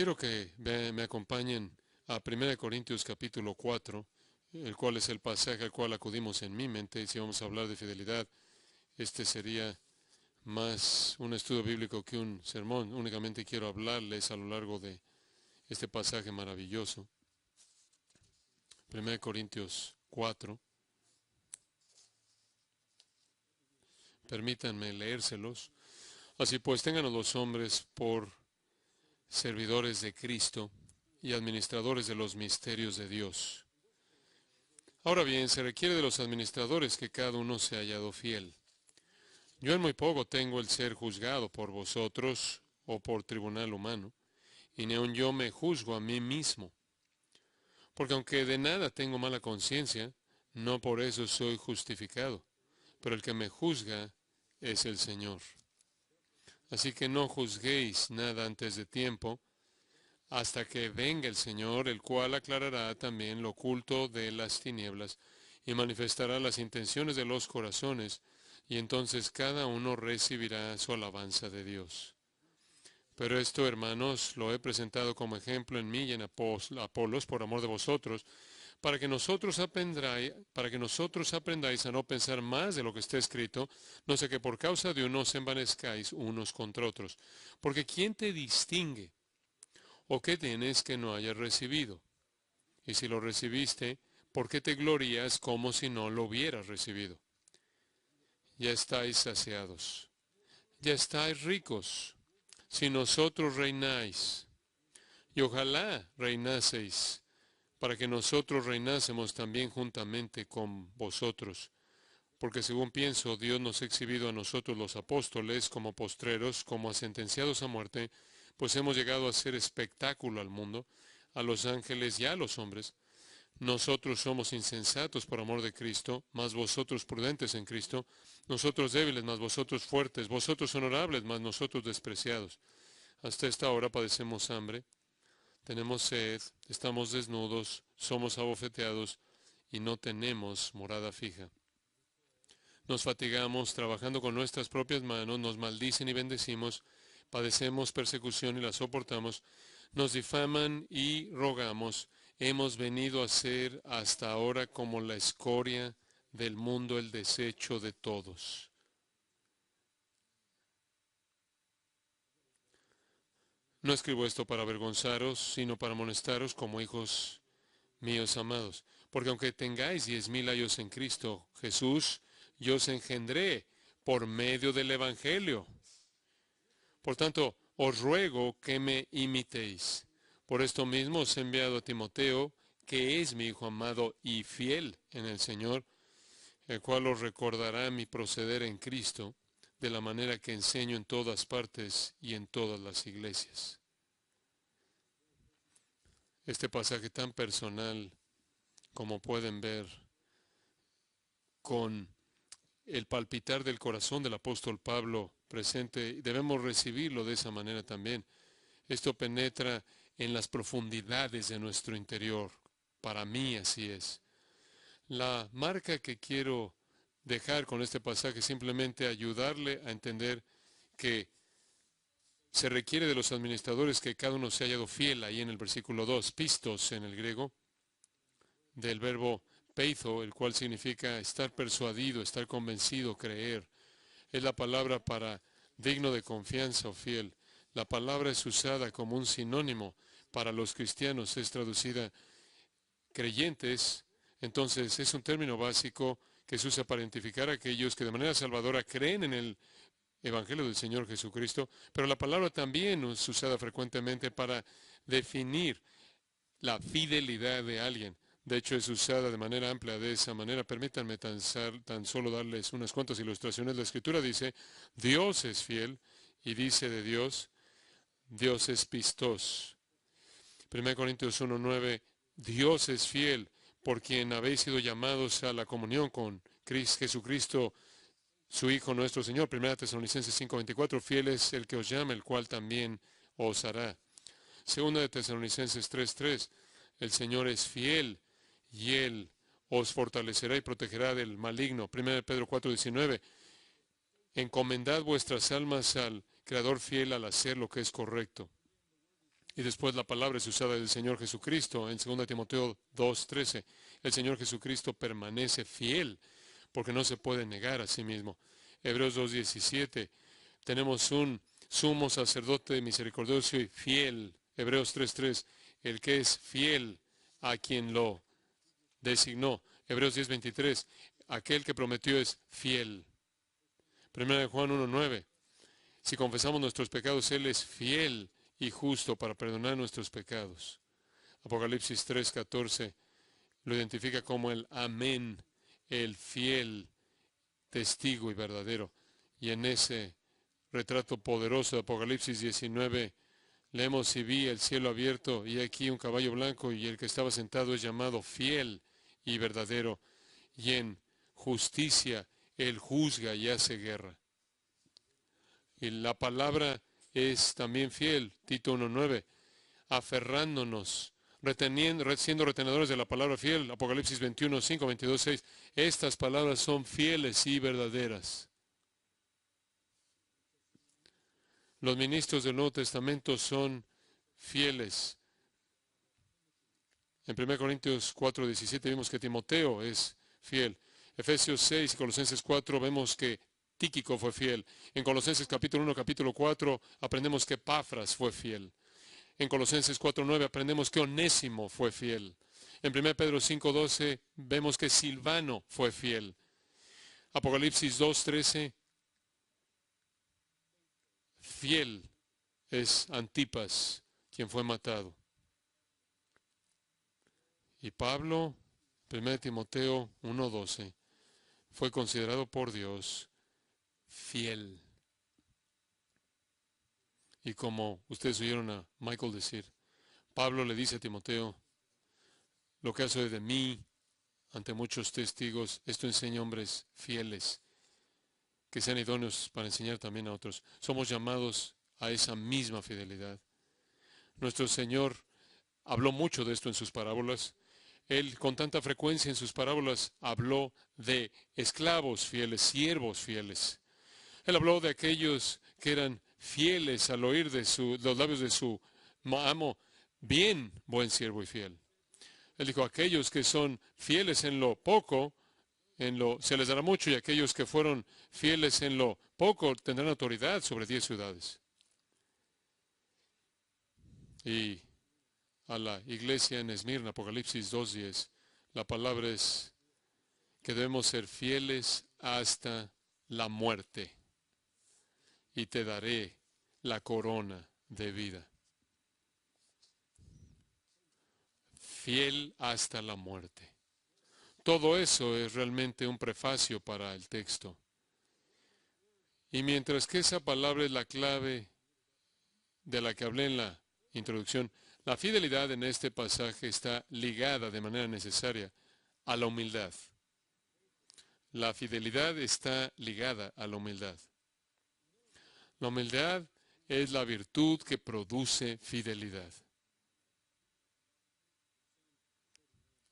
Quiero que me acompañen a 1 Corintios capítulo 4, el cual es el pasaje al cual acudimos en mi mente. Y si vamos a hablar de fidelidad, este sería más un estudio bíblico que un sermón. Únicamente quiero hablarles a lo largo de este pasaje maravilloso. 1 Corintios 4. Permítanme leérselos. Así pues, tengan a los hombres por servidores de Cristo y administradores de los misterios de Dios. Ahora bien, se requiere de los administradores que cada uno sea hallado fiel. Yo en muy poco tengo el ser juzgado por vosotros o por tribunal humano, y ni aun yo me juzgo a mí mismo. Porque aunque de nada tengo mala conciencia, no por eso soy justificado, pero el que me juzga es el Señor. Así que no juzguéis nada antes de tiempo, hasta que venga el Señor, el cual aclarará también lo oculto de las tinieblas y manifestará las intenciones de los corazones, y entonces cada uno recibirá su alabanza de Dios. Pero esto, hermanos, lo he presentado como ejemplo en mí y en Apolos por amor de vosotros, para que nosotros aprendáis a no pensar más de lo que está escrito, no sea que por causa de uno os envanezcáis unos contra otros. Porque ¿quién te distingue? ¿O qué tienes que no hayas recibido? Y si lo recibiste, ¿por qué te glorías como si no lo hubieras recibido? Ya estáis saciados, ya estáis ricos, si nosotros reináis. Y ojalá reinaseis, para que nosotros reinásemos también juntamente con vosotros. Porque según pienso, Dios nos ha exhibido a nosotros los apóstoles como postreros, como a sentenciados a muerte, pues hemos llegado a ser espectáculo al mundo, a los ángeles y a los hombres. Nosotros somos insensatos por amor de Cristo, mas vosotros prudentes en Cristo, nosotros débiles, mas vosotros fuertes, vosotros honorables, mas nosotros despreciados. Hasta esta hora padecemos hambre, tenemos sed, estamos desnudos, somos abofeteados y no tenemos morada fija. Nos fatigamos trabajando con nuestras propias manos, nos maldicen y bendecimos, padecemos persecución y la soportamos, nos difaman y rogamos. Hemos venido a ser hasta ahora como la escoria del mundo, el desecho de todos. No escribo esto para avergonzaros, sino para amonestaros como hijos míos amados. Porque aunque tengáis 10,000 años en Cristo Jesús, yo os engendré por medio del Evangelio. Por tanto, os ruego que me imitéis. Por esto mismo os he enviado a Timoteo, que es mi hijo amado y fiel en el Señor, el cual os recordará mi proceder en Cristo, de la manera que enseño en todas partes y en todas las iglesias. Este pasaje tan personal, como pueden ver, con el palpitar del corazón del apóstol Pablo presente, debemos recibirlo de esa manera también. Esto penetra en las profundidades de nuestro interior. Para mí así es. La marca que quiero dejar con este pasaje es simplemente ayudarle a entender que se requiere de los administradores que cada uno se haya hallado fiel, ahí en el versículo 2, pistos en el griego, del verbo peitho, el cual significa estar persuadido, estar convencido, creer. Es la palabra para digno de confianza o fiel. La palabra es usada como un sinónimo para los cristianos, es traducida creyentes. Entonces es un término básico que se usa para identificar a aquellos que de manera salvadora creen en el Evangelio del Señor Jesucristo, pero la palabra también es usada frecuentemente para definir la fidelidad de alguien. De hecho, es usada de manera amplia de esa manera. Permítanme tan solo darles unas cuantas ilustraciones. La Escritura dice, Dios es fiel, y dice de Dios, Dios es pistos. 1 Corintios 1:9, Dios es fiel, por quien habéis sido llamados a la comunión con Jesucristo, su Hijo nuestro Señor. 1 Tesalonicenses 5:24, fiel es el que os llama, el cual también os hará. 2 Tesalonicenses 3:3, el Señor es fiel y Él os fortalecerá y protegerá del maligno. 1 Pedro 4:19, encomendad vuestras almas al Creador fiel al hacer lo que es correcto. Y después la palabra es usada del Señor Jesucristo en 2 Timoteo 2:13. El Señor Jesucristo permanece fiel porque no se puede negar a sí mismo. Hebreos 2:17. Tenemos un sumo sacerdote misericordioso y fiel. Hebreos 3:3. El que es fiel a quien lo designó. Hebreos 10:23. Aquel que prometió es fiel. 1 Juan 1:9. Si confesamos nuestros pecados, Él es fiel y justo para perdonar nuestros pecados. Apocalipsis 3:14 lo identifica como el amén, el fiel testigo y verdadero. Y en ese retrato poderoso de Apocalipsis 19 leemos: y vi el cielo abierto y aquí un caballo blanco, y el que estaba sentado es llamado fiel y verdadero, y en justicia Él juzga y hace guerra. Y la palabra es también fiel, Tito 1:9, aferrándonos, siendo retenedores de la palabra fiel, Apocalipsis 21:5, 22:6. Estas palabras son fieles y verdaderas. Los ministros del Nuevo Testamento son fieles. En 1 Corintios 4:17 vimos que Timoteo es fiel. Efesios 6 y Colosenses 4 vemos que Tíquico fue fiel. En Colosenses capítulo 1, capítulo 4 aprendemos que Epafras fue fiel. En Colosenses 4:9 aprendemos que Onésimo fue fiel. En 1 Pedro 5:12 vemos que Silvano fue fiel. Apocalipsis 2:13, fiel es Antipas, quien fue matado. Y Pablo, 1 Timoteo 1:12, fue considerado por Dios fiel. Y como ustedes oyeron a Michael decir, Pablo le dice a Timoteo: lo que has oído de mí ante muchos testigos, esto enseña a hombres fieles, que sean idóneos para enseñar también a otros. Somos llamados a esa misma fidelidad. Nuestro Señor habló mucho de esto en sus parábolas. Él con tanta frecuencia en sus parábolas habló de esclavos fieles, siervos fieles. Él habló de aquellos que eran fieles al oír de los labios de su amo: bien, buen siervo y fiel. Él dijo: aquellos que son fieles en lo poco, se les dará mucho, y aquellos que fueron fieles en lo poco tendrán autoridad sobre 10 ciudades. Y a la iglesia en Esmirna, Apocalipsis 2:10, la palabra es que debemos ser fieles hasta la muerte, y te daré la corona de vida. Fiel hasta la muerte. Todo eso es realmente un prefacio para el texto. Y mientras que esa palabra es la clave de la que hablé en la introducción, la fidelidad en este pasaje está ligada de manera necesaria a la humildad. La fidelidad está ligada a la humildad. La humildad es la virtud que produce fidelidad.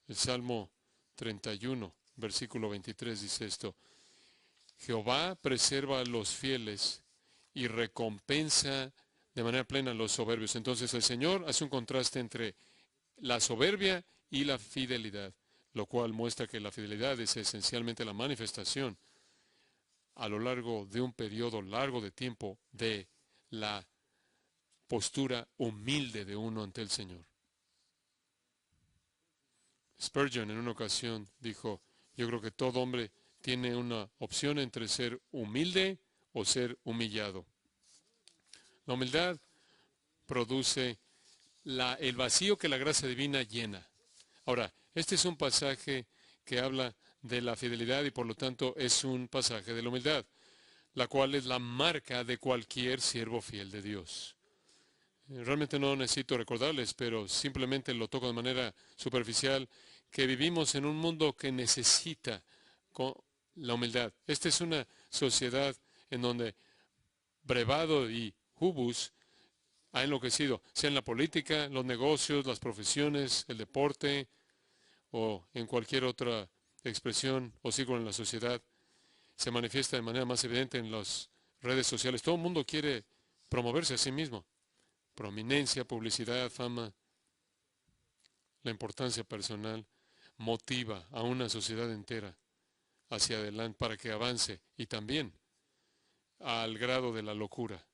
El Salmo 31, versículo 23 dice esto: Jehová preserva a los fieles y recompensa de manera plena a los soberbios. Entonces el Señor hace un contraste entre la soberbia y la fidelidad, lo cual muestra que la fidelidad es esencialmente la manifestación a lo largo de un periodo largo de tiempo de la postura humilde de uno ante el Señor. Spurgeon en una ocasión dijo: yo creo que todo hombre tiene una opción entre ser humilde o ser humillado. La humildad produce el vacío que la gracia divina llena. Ahora, este es un pasaje que habla de la fidelidad y por lo tanto es un pasaje de la humildad, la cual es la marca de cualquier siervo fiel de Dios. Realmente no necesito recordarles, pero simplemente lo toco de manera superficial, que vivimos en un mundo que necesita la humildad. Esta es una sociedad en donde brevado y hubus ha enloquecido, sea en la política, los negocios, las profesiones, el deporte o en cualquier otra expresión o círculo en la sociedad. Se manifiesta de manera más evidente en las redes sociales. Todo el mundo quiere promoverse a sí mismo. Prominencia, publicidad, fama, la importancia personal motiva a una sociedad entera hacia adelante para que avance y también al grado de la locura.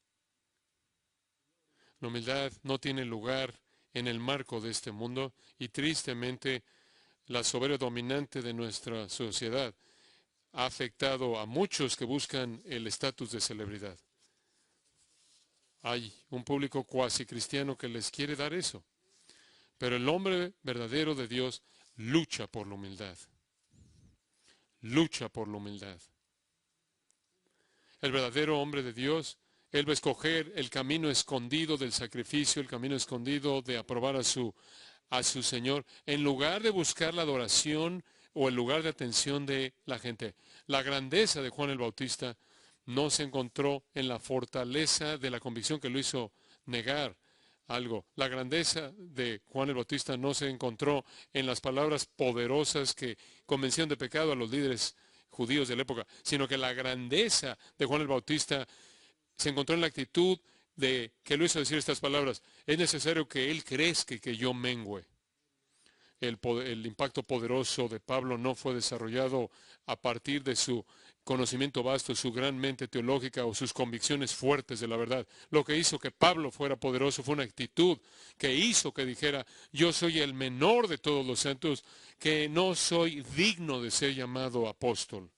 La humildad no tiene lugar en el marco de este mundo y tristemente la soberbia dominante de nuestra sociedad ha afectado a muchos que buscan el estatus de celebridad. Hay un público cuasi cristiano que les quiere dar eso, pero el hombre verdadero de Dios lucha por la humildad. Lucha por la humildad. El verdadero hombre de Dios, él va a escoger el camino escondido del sacrificio, el camino escondido de aprobar a su Señor, en lugar de buscar la adoración o el lugar de atención de la gente. La grandeza de Juan el Bautista no se encontró en la fortaleza de la convicción que lo hizo negar algo. La grandeza de Juan el Bautista no se encontró en las palabras poderosas que convencieron de pecado a los líderes judíos de la época, sino que la grandeza de Juan el Bautista se encontró en la actitud de que lo hizo decir estas palabras: es necesario que Él crezca y que yo mengüe. El impacto poderoso de Pablo no fue desarrollado a partir de su conocimiento vasto, su gran mente teológica o sus convicciones fuertes de la verdad. Lo que hizo que Pablo fuera poderoso fue una actitud que hizo que dijera: yo soy el menor de todos los santos, que no soy digno de ser llamado apóstol.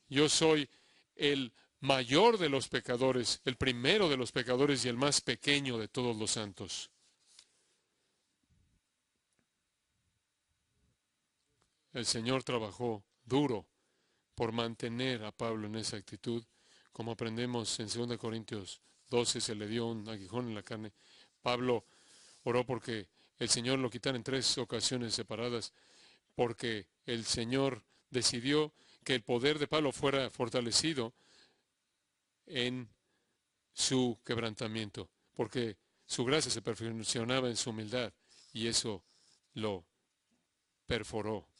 Yo soy el mayor de los pecadores, el primero de los pecadores y el más pequeño de todos los santos. El Señor trabajó duro por mantener a Pablo en esa actitud. Como aprendemos en 2 Corintios 12, se le dio un aguijón en la carne. Pablo oró porque el Señor lo quitara en 3 ocasiones separadas, porque el Señor decidió que el poder de Pablo fuera fortalecido en su quebrantamiento, porque su gracia se perfeccionaba en su humildad y eso lo perforó.